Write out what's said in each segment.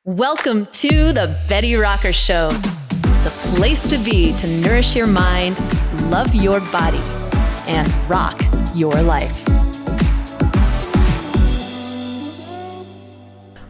Welcome to the Betty Rocker Show, the place to be to nourish your mind, love your body, and rock your life.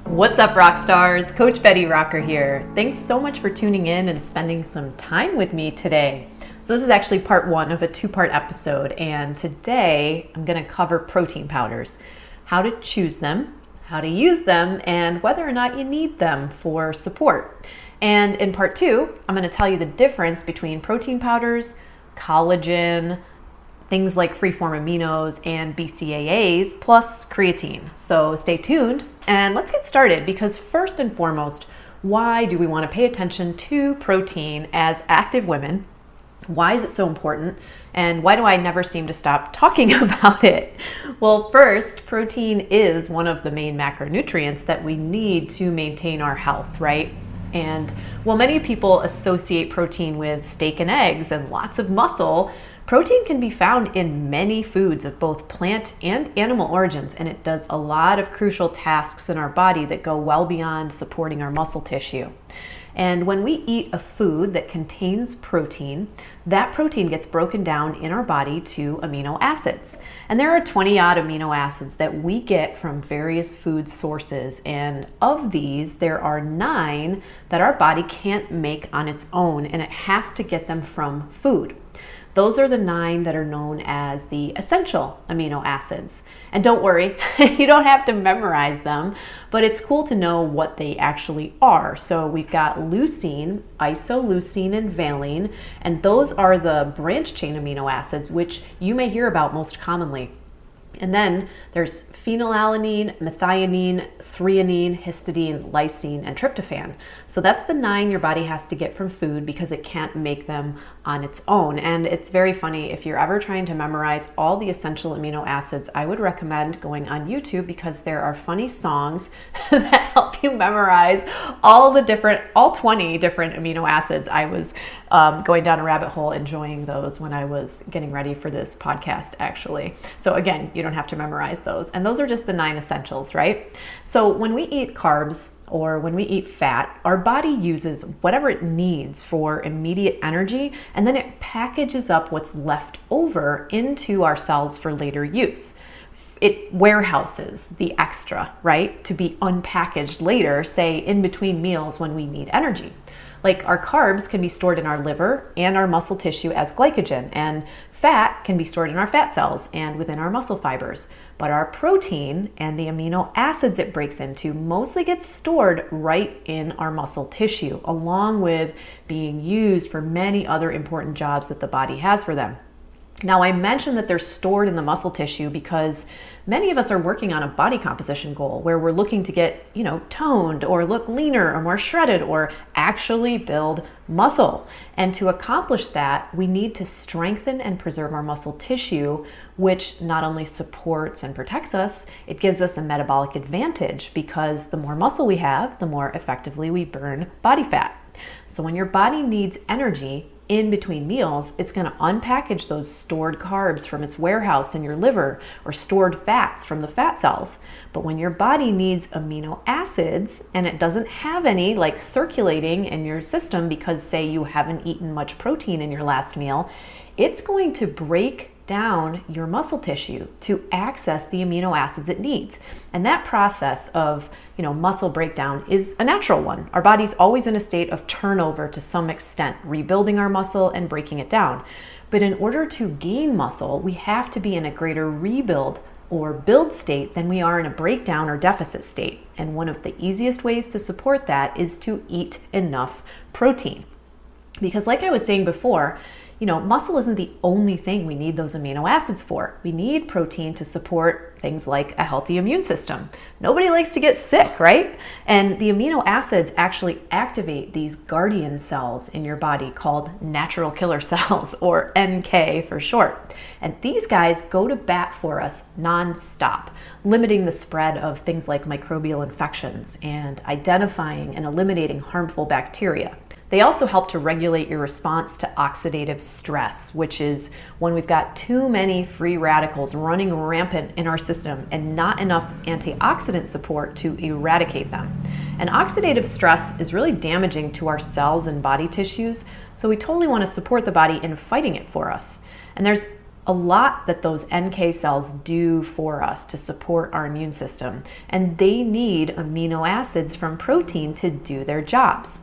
What's up, rock stars? Coach Betty Rocker here. Thanks so much for tuning in and spending some time with me today. So this is actually part one of a two-part episode, and today I'm going to cover protein powders, how to choose them, how to use them, and whether or not you need them for support. And in part two, I'm going to tell you the difference between protein powders, collagen, things like free-form aminos, and BCAAs, plus creatine. So stay tuned, and let's get started, because first and foremost, why do we want to pay attention to protein as active women? Why is it so important? And why do I never seem to stop talking about it? Well, first, protein is one of the main macronutrients that we need to maintain our health, right? And while many people associate protein with steak and eggs and lots of muscle, protein can be found in many foods of both plant and animal origins, and it does a lot of crucial tasks in our body that go well beyond supporting our muscle tissue. And when we eat a food that contains protein, that protein gets broken down in our body to amino acids. And there are 20 odd amino acids that we get from various food sources. And of these, there are 9 that our body can't make on its own, and it has to get them from food. Those are the 9 that are known as the essential amino acids. And don't worry, you don't have to memorize them, but it's cool to know what they actually are. So we've got leucine, isoleucine, and valine, and those are the branch chain amino acids, which you may hear about most commonly. And then there's phenylalanine, methionine, threonine, histidine, lysine, and tryptophan. So that's the 9 your body has to get from food because it can't make them on its own. And it's very funny, if you're ever trying to memorize all the essential amino acids, I would recommend going on YouTube, because there are funny songs that help you memorize all 20 different amino acids. I was going down a rabbit hole enjoying those when I was getting ready for this podcast, actually. So again, you don't have to memorize those. And those are just the 9 essentials, right? So when we eat carbs or when we eat fat, our body uses whatever it needs for immediate energy, and then it packages up what's left over into our cells for later use. It warehouses the extra, right, to be unpackaged later, say in between meals when we need energy. Like our carbs can be stored in our liver and our muscle tissue as glycogen, and fat can be stored in our fat cells and within our muscle fibers. But our protein and the amino acids it breaks into mostly gets stored right in our muscle tissue, along with being used for many other important jobs that the body has for them. Now, I mentioned that they're stored in the muscle tissue because many of us are working on a body composition goal where we're looking to get, toned or look leaner or more shredded or actually build muscle. And to accomplish that, we need to strengthen and preserve our muscle tissue, which not only supports and protects us, it gives us a metabolic advantage, because the more muscle we have, the more effectively we burn body fat. So when your body needs energy in between meals, it's going to unpackage those stored carbs from its warehouse in your liver or stored fats from the fat cells. But when your body needs amino acids and it doesn't have any circulating in your system because, say, you haven't eaten much protein in your last meal, it's going to break down your muscle tissue to access the amino acids it needs. And that process of, muscle breakdown is a natural one. Our body's always in a state of turnover to some extent, rebuilding our muscle and breaking it down. But in order to gain muscle, we have to be in a greater rebuild or build state than we are in a breakdown or deficit state. And one of the easiest ways to support that is to eat enough protein. Because like I was saying before, muscle isn't the only thing we need those amino acids for. We need protein to support things like a healthy immune system. Nobody likes to get sick, right? And the amino acids actually activate these guardian cells in your body called natural killer cells, or NK for short. And these guys go to bat for us nonstop, limiting the spread of things like microbial infections and identifying and eliminating harmful bacteria. They also help to regulate your response to oxidative stress, which is when we've got too many free radicals running rampant in our system and not enough antioxidant support to eradicate them. And oxidative stress is really damaging to our cells and body tissues, so we totally want to support the body in fighting it for us. And there's a lot that those NK cells do for us to support our immune system, and they need amino acids from protein to do their jobs.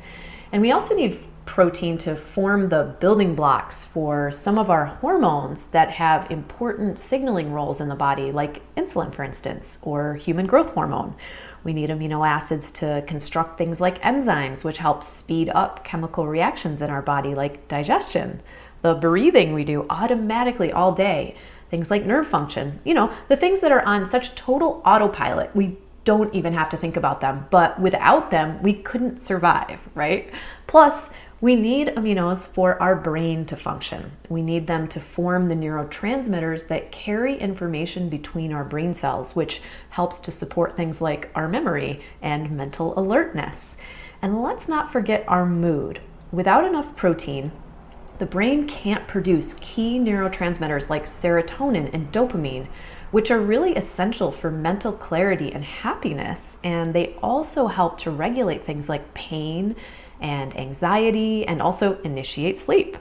And we also need protein to form the building blocks for some of our hormones that have important signaling roles in the body, like insulin, for instance, or human growth hormone. We need amino acids to construct things like enzymes, which help speed up chemical reactions in our body, like digestion, the breathing we do automatically all day, things like nerve function, the things that are on such total autopilot, we don't even have to think about them, but without them, we couldn't survive, right? Plus, we need aminos for our brain to function. We need them to form the neurotransmitters that carry information between our brain cells, which helps to support things like our memory and mental alertness. And let's not forget our mood. Without enough protein, the brain can't produce key neurotransmitters like serotonin and dopamine, which are really essential for mental clarity and happiness. And they also help to regulate things like pain and anxiety, and also initiate sleep.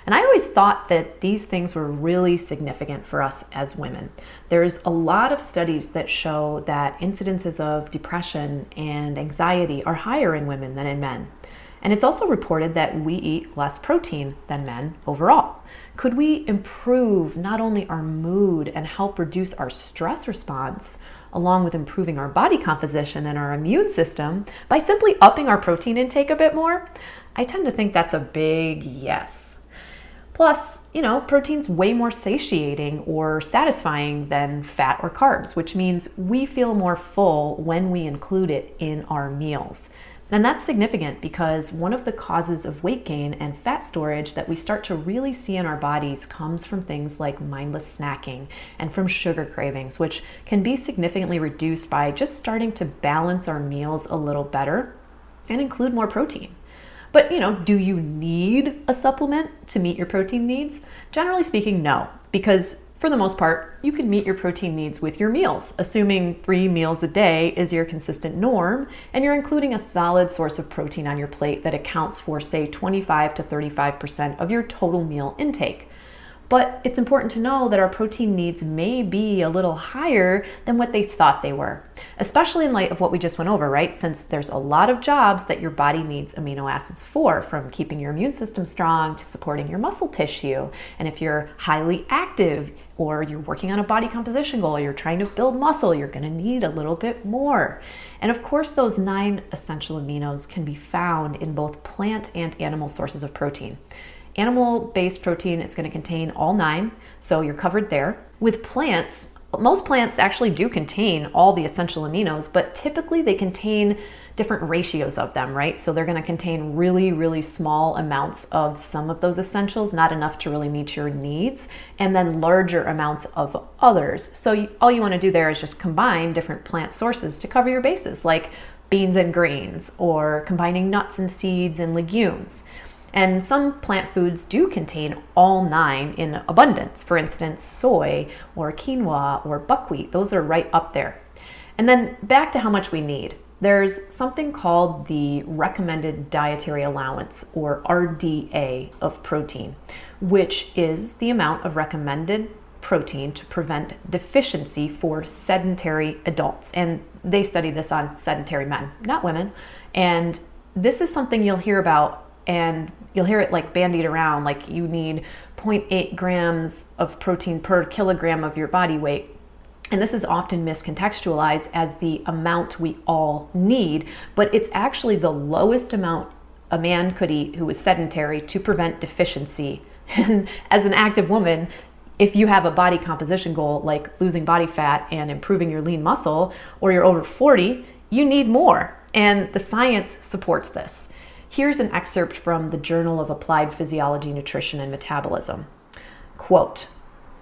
And I always thought that these things were really significant for us as women. There's a lot of studies that show that incidences of depression and anxiety are higher in women than in men. And it's also reported that we eat less protein than men overall. Could we improve not only our mood and help reduce our stress response, along with improving our body composition and our immune system, by simply upping our protein intake a bit more? I tend to think that's a big yes. Plus, protein's way more satiating or satisfying than fat or carbs, which means we feel more full when we include it in our meals. And that's significant because one of the causes of weight gain and fat storage that we start to really see in our bodies comes from things like mindless snacking and from sugar cravings, which can be significantly reduced by just starting to balance our meals a little better and include more protein. But, do you need a supplement to meet your protein needs? Generally speaking, no, because for the most part, you can meet your protein needs with your meals, assuming 3 meals a day is your consistent norm, and you're including a solid source of protein on your plate that accounts for, say, 25 to 35% of your total meal intake. But it's important to know that our protein needs may be a little higher than what they thought they were, especially in light of what we just went over, right? Since there's a lot of jobs that your body needs amino acids for, from keeping your immune system strong to supporting your muscle tissue. And if you're highly active or you're working on a body composition goal, you're trying to build muscle, you're going to need a little bit more. And of course, those 9 essential aminos can be found in both plant and animal sources of protein. Animal-based protein is going to contain all 9, so you're covered there. With plants, most plants actually do contain all the essential aminos, but typically they contain different ratios of them, right? So they're going to contain really, really small amounts of some of those essentials, not enough to really meet your needs, and then larger amounts of others. So all you want to do there is just combine different plant sources to cover your bases, like beans and grains, or combining nuts and seeds and legumes. And some plant foods do contain all 9 in abundance. For instance, soy or quinoa or buckwheat, those are right up there. And then back to how much we need. There's something called the recommended dietary allowance, or RDA, of protein, which is the amount of recommended protein to prevent deficiency for sedentary adults. And they study this on sedentary men, not women. And this is something you'll hear about, and you'll hear it like bandied around, like you need 0.8 grams of protein per kilogram of your body weight. And this is often miscontextualized as the amount we all need, but it's actually the lowest amount a man could eat who is sedentary to prevent deficiency. And as an active woman, if you have a body composition goal like losing body fat and improving your lean muscle, or you're over 40, you need more. And the science supports this. Here's an excerpt from the Journal of Applied Physiology, Nutrition, and Metabolism. Quote,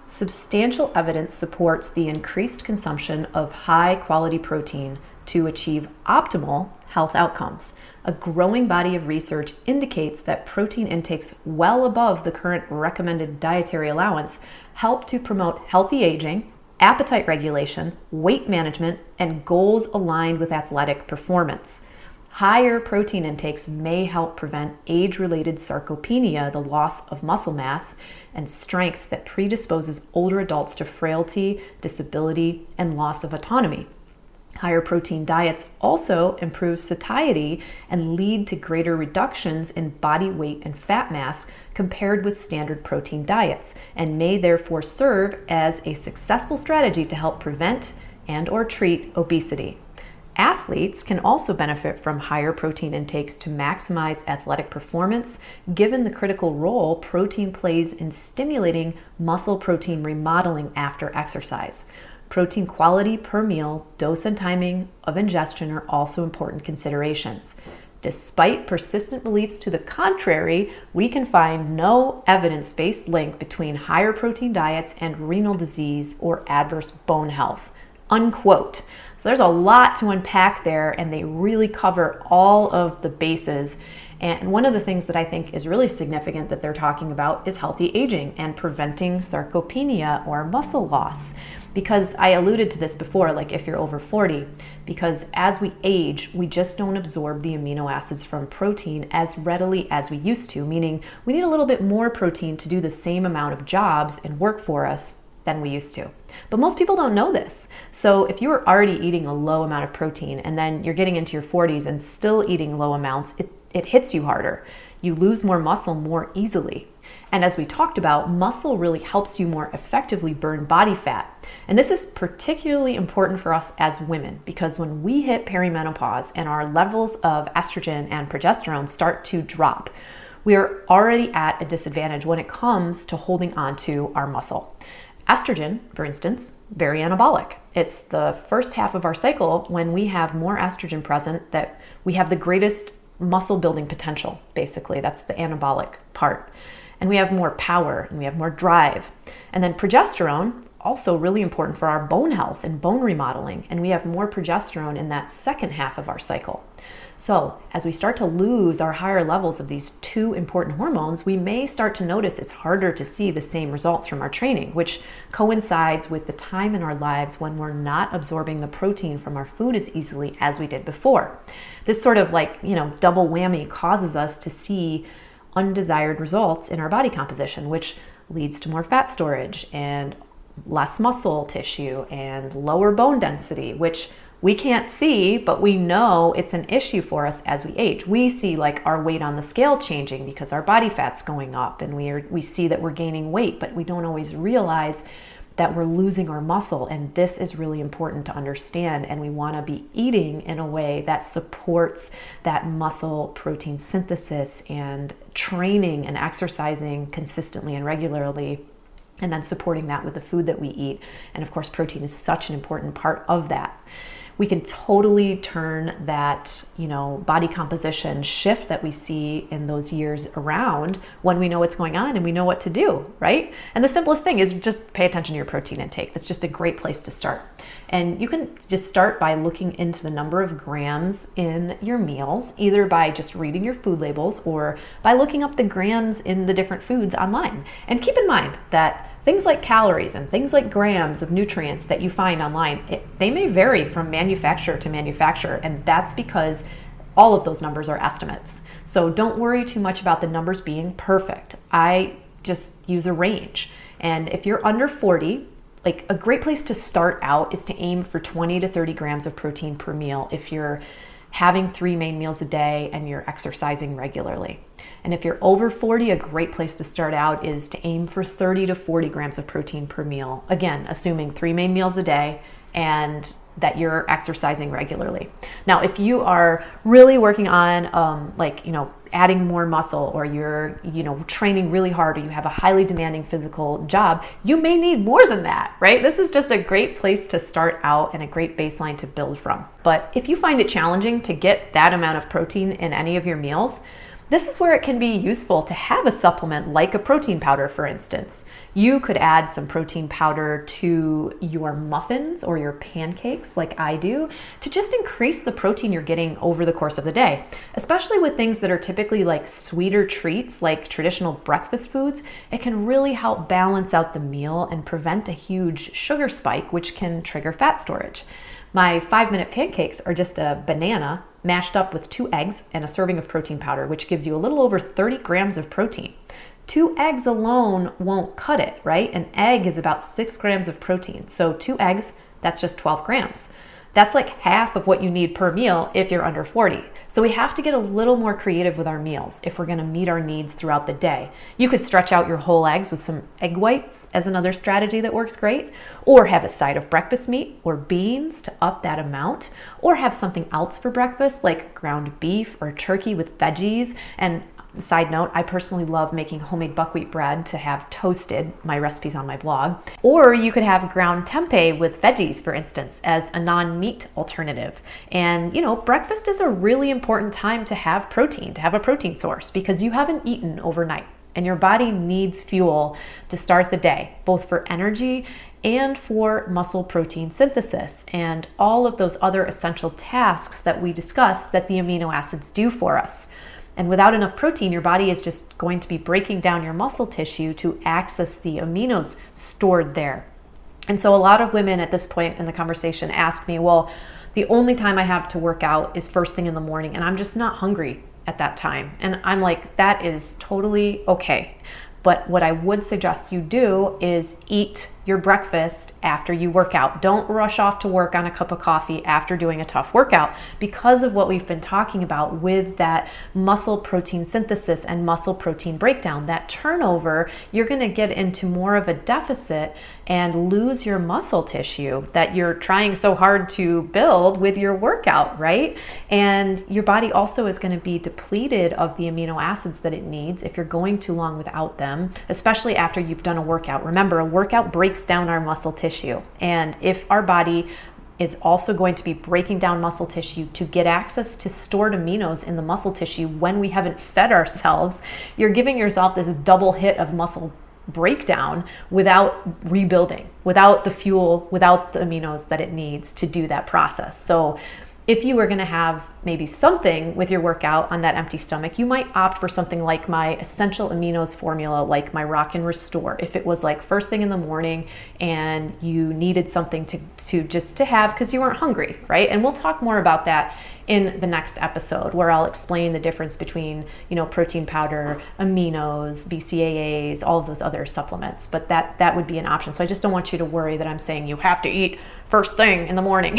"Substantial evidence supports the increased consumption of high-quality protein to achieve optimal health outcomes. A growing body of research indicates that protein intakes well above the current recommended dietary allowance help to promote healthy aging, appetite regulation, weight management, and goals aligned with athletic performance. Higher protein intakes may help prevent age-related sarcopenia, the loss of muscle mass and strength that predisposes older adults to frailty, disability, and loss of autonomy. Higher protein diets also improve satiety and lead to greater reductions in body weight and fat mass compared with standard protein diets, and may therefore serve as a successful strategy to help prevent and/or treat obesity. Athletes can also benefit from higher protein intakes to maximize athletic performance, given the critical role protein plays in stimulating muscle protein remodeling after exercise. Protein quality per meal, dose and timing of ingestion are also important considerations. Despite persistent beliefs to the contrary, we can find no evidence-based link between higher protein diets and renal disease or adverse bone health. Unquote. So there's a lot to unpack there, and they really cover all of the bases. And one of the things that I think is really significant that they're talking about is healthy aging and preventing sarcopenia or muscle loss. Because I alluded to this before, like if you're over 40, because as we age, we just don't absorb the amino acids from protein as readily as we used to, meaning we need a little bit more protein to do the same amount of jobs and work for us than we used to. But most people don't know this. So if you are already eating a low amount of protein and then you're getting into your 40s and still eating low amounts, it hits you harder. You lose more muscle more easily. And as we talked about, muscle really helps you more effectively burn body fat. And this is particularly important for us as women, because when we hit perimenopause and our levels of estrogen and progesterone start to drop, we are already at a disadvantage when it comes to holding on to our muscle. Estrogen, for instance, very anabolic. It's the first half of our cycle when we have more estrogen present that we have the greatest muscle building potential, basically. That's the anabolic part. And we have more power and we have more drive. And then progesterone, also really important for our bone health and bone remodeling. And we have more progesterone in that second half of our cycle. So as we start to lose our higher levels of these two important hormones, we may start to notice it's harder to see the same results from our training, which coincides with the time in our lives when we're not absorbing the protein from our food as easily as we did before. This sort of double whammy causes us to see undesired results in our body composition, which leads to more fat storage and less muscle tissue and lower bone density, which we can't see, but we know it's an issue for us as we age. We see like our weight on the scale changing because our body fat's going up, and we see that we're gaining weight, but we don't always realize that we're losing our muscle. And this is really important to understand. And we want to be eating in a way that supports that muscle protein synthesis and training and exercising consistently and regularly, and then supporting that with the food that we eat. And of course, protein is such an important part of that. We can totally turn that, body composition shift that we see in those years around when we know what's going on and we know what to do, right? And the simplest thing is just pay attention to your protein intake. That's just a great place to start. And you can just start by looking into the number of grams in your meals, either by just reading your food labels or by looking up the grams in the different foods online. And keep in mind that things like calories and things like grams of nutrients that you find online, they may vary from manufacturer to manufacturer, and that's because all of those numbers are estimates. So don't worry too much about the numbers being perfect. I just use a range. And if you're under 40, like a great place to start out is to aim for 20 to 30 grams of protein per meal if you're having 3 main meals a day and you're exercising regularly. And if you're over 40, a great place to start out is to aim for 30 to 40 grams of protein per meal. Again, assuming 3 main meals a day and that you're exercising regularly. Now, if you are really working on adding more muscle, or you're training really hard, or you have a highly demanding physical job, you may need more than that, right? This is just a great place to start out and a great baseline to build from. But if you find it challenging to get that amount of protein in any of your meals, this is where it can be useful to have a supplement like a protein powder, for instance. You could add some protein powder to your muffins or your pancakes, like I do, to just increase the protein you're getting over the course of the day, especially with things that are typically like sweeter treats, like traditional breakfast foods. It can really help balance out the meal and prevent a huge sugar spike, which can trigger fat storage. My 5-minute pancakes are just a banana mashed up with 2 eggs and a serving of protein powder, which gives you a little over 30 grams of protein. 2 eggs alone won't cut it, right? An egg is about 6 grams of protein. So 2 eggs, that's just 12 grams. That's like half of what you need per meal if you're under 40. So we have to get a little more creative with our meals if we're gonna meet our needs throughout the day. You could stretch out your whole eggs with some egg whites as another strategy that works great, or have a side of breakfast meat or beans to up that amount, or have something else for breakfast like ground beef or turkey with veggies. And side note, I personally love making homemade buckwheat bread to have toasted. My recipe's on my blog. Or you could have ground tempeh with veggies, for instance, as a non-meat alternative. And breakfast is a really important time to have protein, to have a protein source, because you haven't eaten overnight and your body needs fuel to start the day, both for energy and for muscle protein synthesis and all of those other essential tasks that we discussed that the amino acids do for us. And without enough protein, your body is just going to be breaking down your muscle tissue to access the aminos stored there. And so a lot of women at this point in the conversation ask me, well, the only time I have to work out is first thing in the morning, and I'm just not hungry at that time. And I'm like, that is totally okay. But what I would suggest you do is eat your breakfast after you work out. Don't rush off to work on a cup of coffee after doing a tough workout, because of what we've been talking about with that muscle protein synthesis and muscle protein breakdown. That turnover, you're going to get into more of a deficit and lose your muscle tissue that you're trying so hard to build with your workout, right? And your body also is going to be depleted of the amino acids that it needs if you're going too long without them, especially after you've done a workout. Remember, a workout breaks down our muscle tissue. And if our body is also going to be breaking down muscle tissue to get access to stored aminos in the muscle tissue when we haven't fed ourselves, you're giving yourself this double hit of muscle breakdown without rebuilding, without the fuel, without the aminos that it needs to do that process. So if you were going to have maybe something with your workout on that empty stomach, you might opt for something like my essential aminos formula, like my Rock and Restore. If it was like first thing in the morning and you needed something to have because you weren't hungry, right? And we'll talk more about that in the next episode, where I'll explain the difference between, protein powder, aminos, BCAAs, all of those other supplements. But that would be an option. So I just don't want you to worry that I'm saying you have to eat first thing in the morning.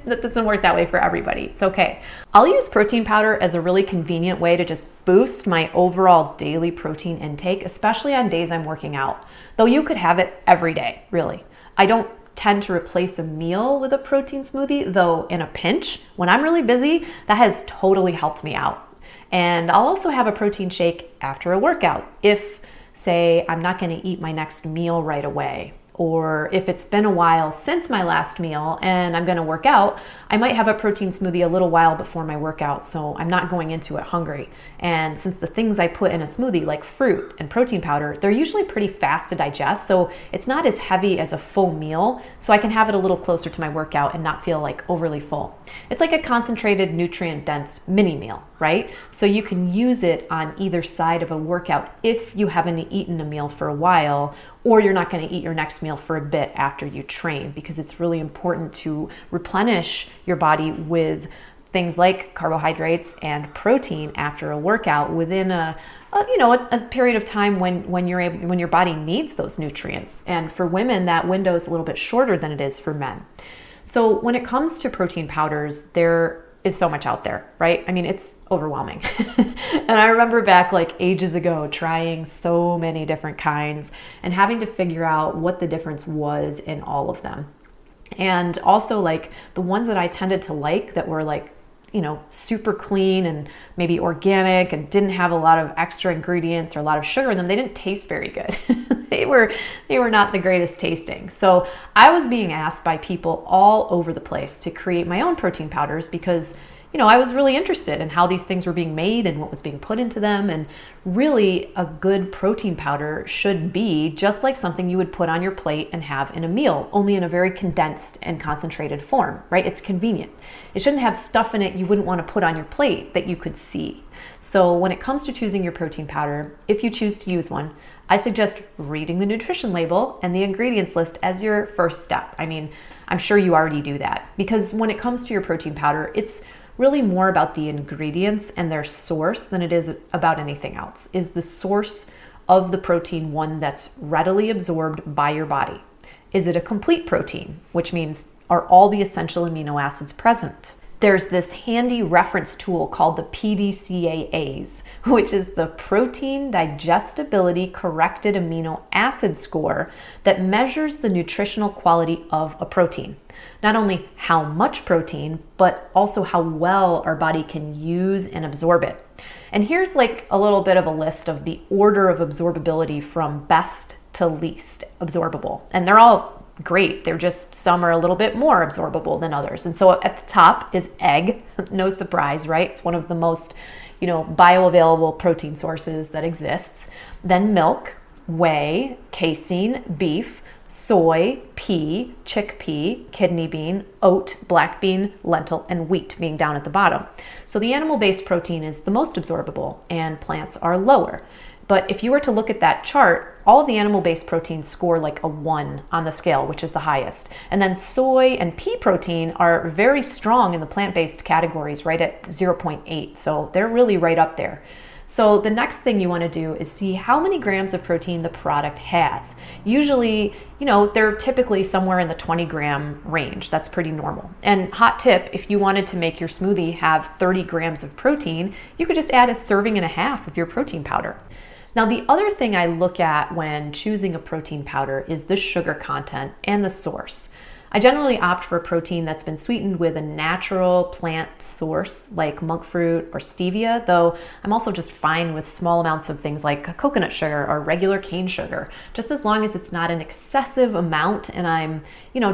That doesn't work that way for everybody. It's okay. I'll use protein powder as a really convenient way to just boost my overall daily protein intake, especially on days I'm working out. Though you could have it every day, really. I don't tend to replace a meal with a protein smoothie, though in a pinch, when I'm really busy, that has totally helped me out. And I'll also have a protein shake after a workout if, say, I'm not going to eat my next meal right away. Or if it's been a while since my last meal and I'm going to work out, I might have a protein smoothie a little while before my workout, so I'm not going into it hungry. And since the things I put in a smoothie, like fruit and protein powder, they're usually pretty fast to digest, so it's not as heavy as a full meal, so I can have it a little closer to my workout and not feel like overly full. It's like a concentrated, nutrient-dense mini meal, right? So you can use it on either side of a workout if you haven't eaten a meal for a while, or you're not going to eat your next meal for a bit after you train, because it's really important to replenish your body with things like carbohydrates and protein after a workout within a period of time when your body needs those nutrients. And for women, that window is a little bit shorter than it is for men. So when it comes to protein powders, there is so much out there, right? I mean, it's overwhelming. And I remember back like ages ago trying so many different kinds and having to figure out what the difference was in all of them. And also like the ones that I tended to like that were like, super clean and maybe organic and didn't have a lot of extra ingredients or a lot of sugar in them, they didn't taste very good. They were not the greatest tasting. So I was being asked by people all over the place to create my own protein powders because, I was really interested in how these things were being made and what was being put into them. And really, a good protein powder should be just like something you would put on your plate and have in a meal, only in a very condensed and concentrated form, right? It's convenient. It shouldn't have stuff in it you wouldn't want to put on your plate that you could see. So when it comes to choosing your protein powder, if you choose to use one, I suggest reading the nutrition label and the ingredients list as your first step. I mean, I'm sure you already do that, because when it comes to your protein powder, it's really more about the ingredients and their source than it is about anything else. Is the source of the protein one that's readily absorbed by your body? Is it a complete protein, which means are all the essential amino acids present? There's this handy reference tool called the PDCAAs, which is the Protein Digestibility Corrected Amino Acid Score, that measures the nutritional quality of a protein. Not only how much protein, but also how well our body can use and absorb it. And here's like a little bit of a list of the order of absorbability from best to least absorbable. And they're all great. They're just, some are a little bit more absorbable than others. And so at the top is egg. No surprise, right? It's one of the most, bioavailable protein sources that exists. Then milk, whey, casein, beef, soy, pea, chickpea, kidney bean, oat, black bean, lentil, and wheat being down at the bottom. So the animal-based protein is the most absorbable and plants are lower. But if you were to look at that chart, all of the animal-based proteins score like a 1 on the scale, which is the highest. And then soy and pea protein are very strong in the plant-based categories, right at 0.8. So they're really right up there. So the next thing you want to do is see how many grams of protein the product has. Usually, they're typically somewhere in the 20 gram range. That's pretty normal. And hot tip, if you wanted to make your smoothie have 30 grams of protein, you could just add a serving and a half of your protein powder. Now, the other thing I look at when choosing a protein powder is the sugar content and the source. I generally opt for a protein that's been sweetened with a natural plant source like monk fruit or stevia, though I'm also just fine with small amounts of things like coconut sugar or regular cane sugar, just as long as it's not an excessive amount and I'm,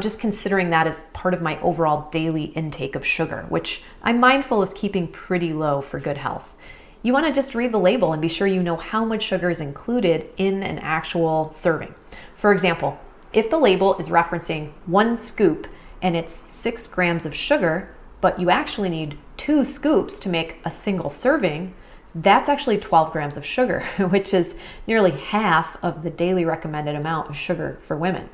just considering that as part of my overall daily intake of sugar, which I'm mindful of keeping pretty low for good health. You want to just read the label and be sure you know how much sugar is included in an actual serving. For example, if the label is referencing 1 scoop and it's 6 grams of sugar, but you actually need 2 scoops to make a single serving, that's actually 12 grams of sugar, which is nearly half of the daily recommended amount of sugar for women.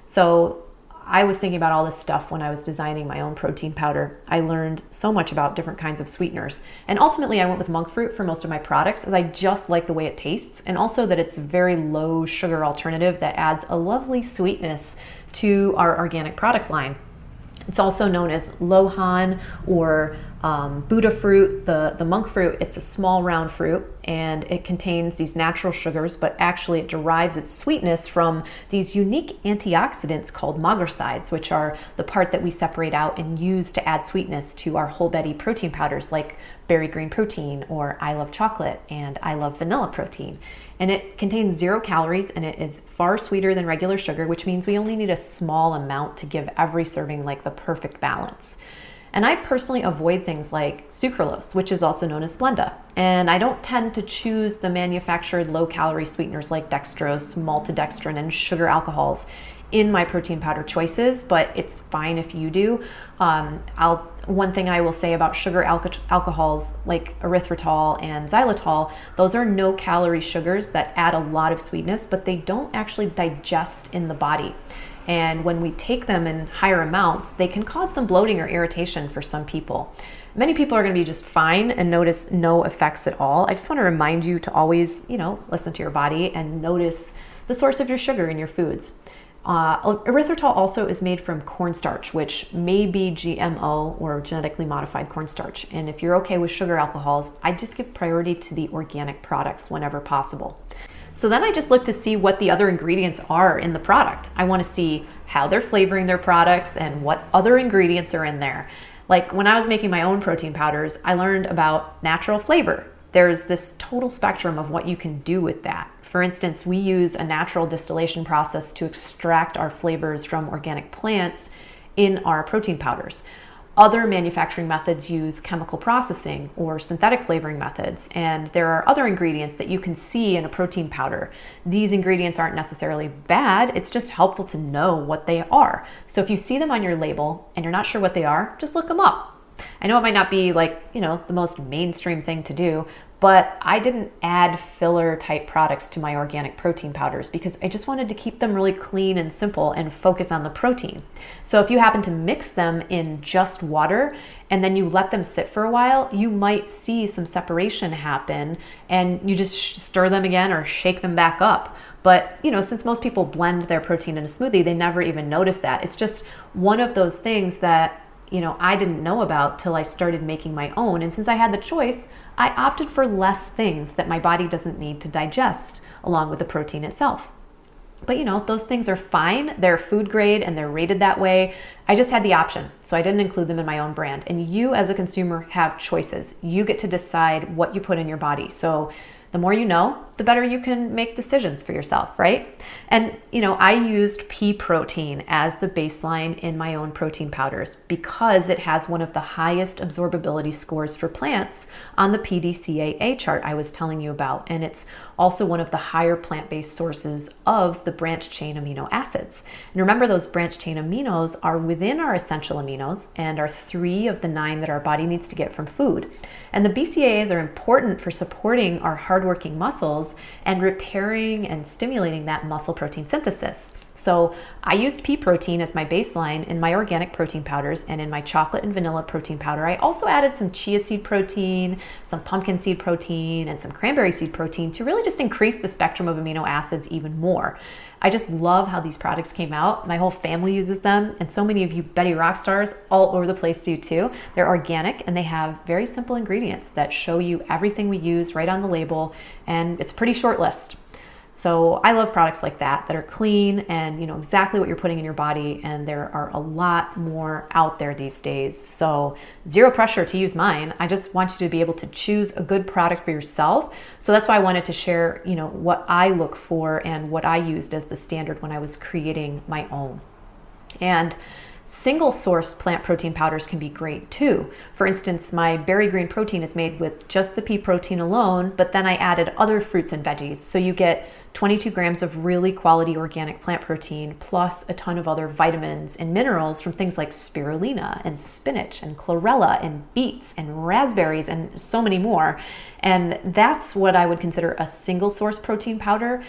So I was thinking about all this stuff when I was designing my own protein powder. I learned so much about different kinds of sweeteners. And ultimately I went with monk fruit for most of my products, as I just like the way it tastes, and also that it's a very low sugar alternative that adds a lovely sweetness to our organic product line. It's also known as lohan or Buddha fruit, the monk fruit. It's a small round fruit and it contains these natural sugars, but actually it derives its sweetness from these unique antioxidants called magrosides, which are the part that we separate out and use to add sweetness to our whole Betty protein powders like Berry Green Protein or I Love Chocolate and I Love Vanilla Protein. And it contains 0 calories and it is far sweeter than regular sugar, which means we only need a small amount to give every serving like the perfect balance. And I personally avoid things like sucralose, which is also known as Splenda. And I don't tend to choose the manufactured low-calorie sweeteners like dextrose, maltodextrin, and sugar alcohols in my protein powder choices, but it's fine if you do. One thing I will say about sugar alcohols like erythritol and xylitol, those are no-calorie sugars that add a lot of sweetness, but they don't actually digest in the body. And when we take them in higher amounts, they can cause some bloating or irritation for some people. Many people are going to be just fine and notice no effects at all. I just want to remind you to always, listen to your body and notice the source of your sugar in your foods. Erythritol also is made from cornstarch, which may be GMO or genetically modified cornstarch. And if you're okay with sugar alcohols, I just give priority to the organic products whenever possible. So then I just look to see what the other ingredients are in the product. I want to see how they're flavoring their products and what other ingredients are in there. Like when I was making my own protein powders, I learned about natural flavor. There's this total spectrum of what you can do with that. For instance, we use a natural distillation process to extract our flavors from organic plants in our protein powders. Other manufacturing methods use chemical processing or synthetic flavoring methods, and there are other ingredients that you can see in a protein powder. These ingredients aren't necessarily bad, it's just helpful to know what they are. So if you see them on your label and you're not sure what they are, just look them up. I know it might not be like, the most mainstream thing to do, but I didn't add filler type products to my organic protein powders because I just wanted to keep them really clean and simple and focus on the protein. So if you happen to mix them in just water and then you let them sit for a while, you might see some separation happen and you just stir them again or shake them back up. But, since most people blend their protein in a smoothie, they never even notice that. It's just one of those things that I didn't know about till I started making my own. And since I had the choice, I opted for less things that my body doesn't need to digest along with the protein itself. But those things are fine. They're food grade and they're rated that way. I just had the option, so I didn't include them in my own brand. And you as a consumer have choices. You get to decide what you put in your body. So the more you know, the better you can make decisions for yourself, right? And, I used pea protein as the baseline in my own protein powders because it has one of the highest absorbability scores for plants on the PDCAA chart I was telling you about. And it's also one of the higher plant-based sources of the branched chain amino acids. And remember, those branched chain aminos are within our essential aminos and are 3 of the 9 that our body needs to get from food. And the BCAAs are important for supporting our hardworking muscles and repairing and stimulating that muscle protein synthesis. So I used pea protein as my baseline in my organic protein powders, and in my chocolate and vanilla protein powder, I also added some chia seed protein, some pumpkin seed protein, and some cranberry seed protein to really just increase the spectrum of amino acids even more. I just love how these products came out. My whole family uses them, and so many of you Betty Rock stars all over the place do too. They're organic and they have very simple ingredients that show you everything we use right on the label, and it's a pretty short list. So I love products like that are clean and exactly what you're putting in your body, and there are a lot more out there these days. So zero pressure to use mine. I just want you to be able to choose a good product for yourself. So that's why I wanted to share, what I look for and what I used as the standard when I was creating my own. And single source plant protein powders can be great too. For instance, my berry green protein is made with just the pea protein alone, but then I added other fruits and veggies. So you get 22 grams of really quality organic plant protein, plus a ton of other vitamins and minerals from things like spirulina and spinach and chlorella and beets and raspberries and so many more. And that's what I would consider a single source protein powder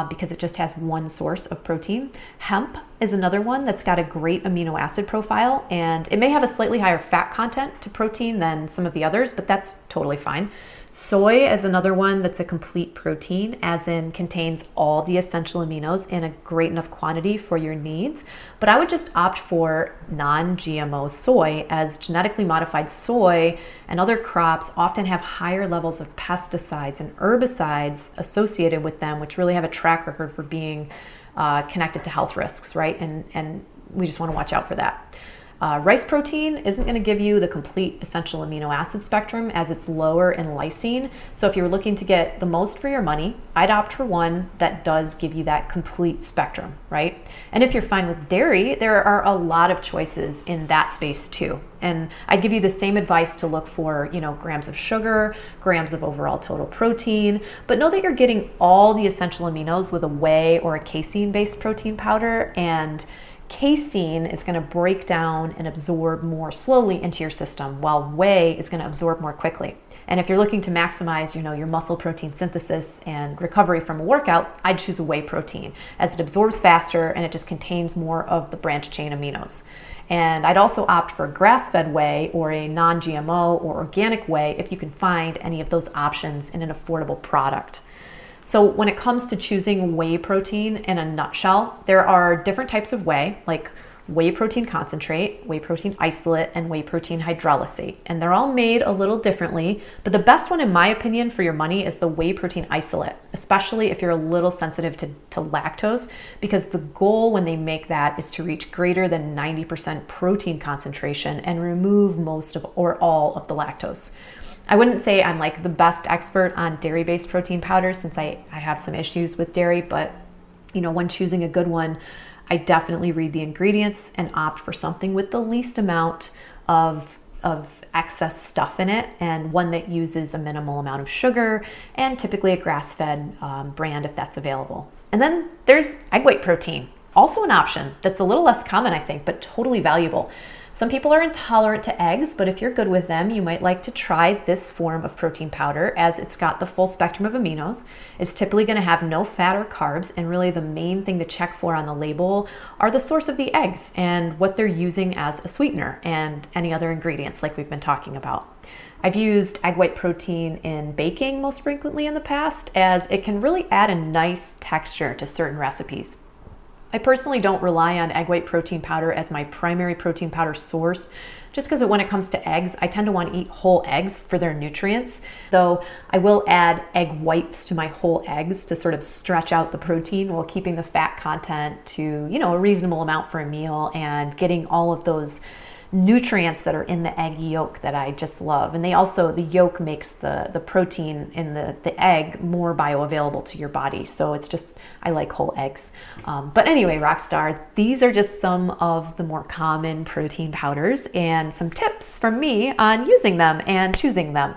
because it just has one source of protein. Hemp is another one that's got a great amino acid profile, and it may have a slightly higher fat content to protein than some of the others, but that's totally fine. Soy is another one that's a complete protein, as in contains all the essential aminos in a great enough quantity for your needs. But I would just opt for non-GMO soy, as genetically modified soy and other crops often have higher levels of pesticides and herbicides associated with them, which really have a track record for being connected to health risks, right? And we just want to watch out for that. Rice protein isn't going to give you the complete essential amino acid spectrum, as it's lower in lysine. So if you're looking to get the most for your money, I'd opt for one that does give you that complete spectrum, right? And if you're fine with dairy, there are a lot of choices in that space too. And I'd give you the same advice to look for, grams of sugar, grams of overall total protein, but know that you're getting all the essential aminos with a whey or a casein-based protein powder, and casein is going to break down and absorb more slowly into your system, while whey is going to absorb more quickly. And if you're looking to maximize, your muscle protein synthesis and recovery from a workout, I'd choose a whey protein, as it absorbs faster and it just contains more of the branched chain aminos. And I'd also opt for grass-fed whey or a non-GMO or organic whey if you can find any of those options in an affordable product. So when it comes to choosing whey protein in a nutshell, there are different types of whey, like whey protein concentrate, whey protein isolate, and whey protein hydrolysate. And they're all made a little differently, but the best one, in my opinion, for your money is the whey protein isolate, especially if you're a little sensitive to lactose, because the goal when they make that is to reach greater than 90% protein concentration and remove most of or all of the lactose. I wouldn't say I'm like the best expert on dairy-based protein powders, since I have some issues with dairy, but when choosing a good one, I definitely read the ingredients and opt for something with the least amount of excess stuff in it, and one that uses a minimal amount of sugar, and typically a grass-fed brand if that's available. And then there's egg white protein, also an option that's a little less common, I think, but totally valuable. Some people are intolerant to eggs, but if you're good with them, you might like to try this form of protein powder, as it's got the full spectrum of aminos. It's typically going to have no fat or carbs, and really the main thing to check for on the label are the source of the eggs and what they're using as a sweetener and any other ingredients like we've been talking about. I've used egg white protein in baking most frequently in the past, as it can really add a nice texture to certain recipes. I personally don't rely on egg white protein powder as my primary protein powder source, just because when it comes to eggs, I tend to want to eat whole eggs for their nutrients, though I will add egg whites to my whole eggs to sort of stretch out the protein while keeping the fat content to, a reasonable amount for a meal and getting all of those nutrients that are in the egg yolk that I just love. And the yolk makes the protein in the egg more bioavailable to your body. So I like whole eggs. But anyway, Rockstar, these are just some of the more common protein powders and some tips from me on using them and choosing them.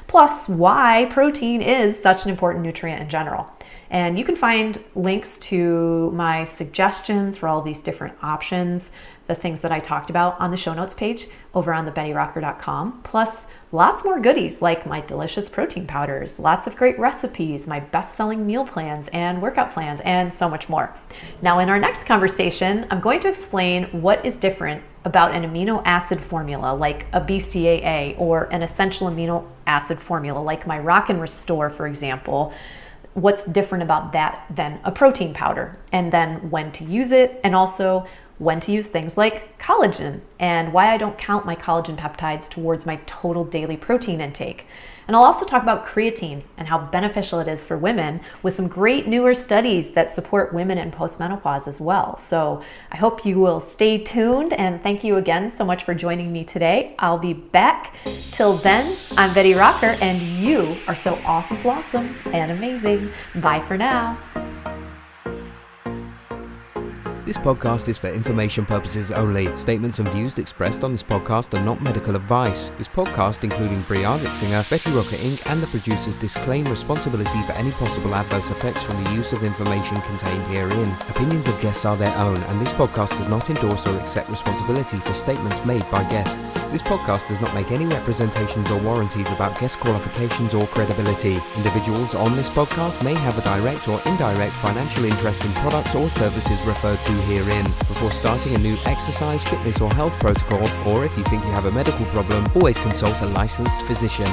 Plus, why protein is such an important nutrient in general. And you can find links to my suggestions for all these different options, the things that I talked about, on the show notes page over on thebettyrocker.com. Plus lots more goodies like my delicious protein powders, lots of great recipes, my best-selling meal plans and workout plans, and so much more. Now, in our next conversation, I'm going to explain what is different about an amino acid formula like a BCAA or an essential amino acid formula like my Rock and Restore, for example. What's different about that than a protein powder, and then when to use it, and also when to use things like collagen, and why I don't count my collagen peptides towards my total daily protein intake. And I'll also talk about creatine and how beneficial it is for women, with some great newer studies that support women in postmenopause as well. So I hope you will stay tuned, and thank you again so much for joining me today. I'll be back. Till then, I'm Betty Rocker, and you are so awesome, blossom, and amazing. Bye for now. This podcast is for information purposes only. Statements and views expressed on this podcast are not medical advice. This podcast, including Brie Singer, Betty Rocker Inc., and the producers, disclaim responsibility for any possible adverse effects from the use of information contained herein. Opinions of guests are their own, and this podcast does not endorse or accept responsibility for statements made by guests. This podcast does not make any representations or warranties about guest qualifications or credibility. Individuals on this podcast may have a direct or indirect financial interest in products or services referred to herein. Before starting a new exercise, fitness or health protocol, or if you think you have a medical problem, always consult a licensed physician.